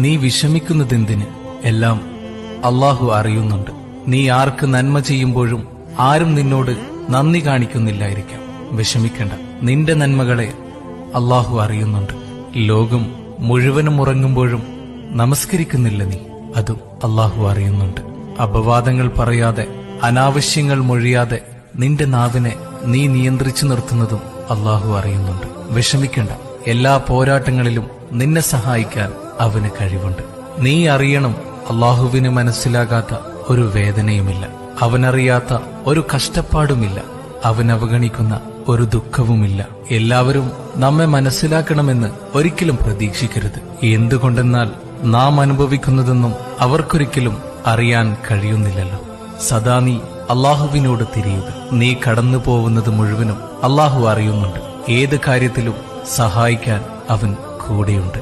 നീ വിഷമിക്കുന്നതെന്തിന്? എല്ലാം അല്ലാഹു അറിയുന്നുണ്ട്. നീ ആർക്ക് നന്മ ചെയ്യുമ്പോഴും ആരും നിന്നോട് നന്ദി കാണിക്കുന്നില്ലായിരിക്കാം. വിഷമിക്കണ്ട, നിന്റെ നന്മകളെ അല്ലാഹു അറിയുന്നുണ്ട്. ലോകം മുഴുവനും ഉറങ്ങുമ്പോഴും നമസ്കരിക്കുന്നില്ല നീ, അതും അല്ലാഹു അറിയുന്നുണ്ട്. അപവാദങ്ങൾ പറയാതെ, അനാവശ്യങ്ങൾ മൊഴിയാതെ നിന്റെ നാവിനെ നീ നിയന്ത്രിച്ചു നിർത്തുന്നതും അല്ലാഹു അറിയുന്നുണ്ട്. വിഷമിക്കണ്ട, എല്ലാ പോരാട്ടങ്ങളിലും നിന്നെ സഹായിക്കാൻ അവന് കഴിവുണ്ട്. നീ അറിയണം, അല്ലാഹുവിന് മനസ്സിലാകാത്ത ഒരു വേദനയുമില്ല, അവനറിയാത്ത ഒരു കഷ്ടപ്പാടുമില്ല, അവൻ അവഗണിക്കുന്ന ഒരു ദുഃഖവുമില്ല. എല്ലാവരും നമ്മെ മനസ്സിലാക്കണമെന്ന് ഒരിക്കലും പ്രതീക്ഷിക്കരുത്. എന്തുകൊണ്ടെന്നാൽ നാം അനുഭവിക്കുന്നതൊന്നും അവർക്കൊരിക്കലും അറിയാൻ കഴിയുന്നില്ലല്ലോ. സദാ നീ അല്ലാഹുവിനോട് തിരിയുക. നീ കടന്നു പോകുന്നത് മുഴുവനും അല്ലാഹു അറിയുന്നുണ്ട്. ഏത് കാര്യത്തിലും സഹായിക്കാൻ അവൻ കൂടെയുണ്ട്.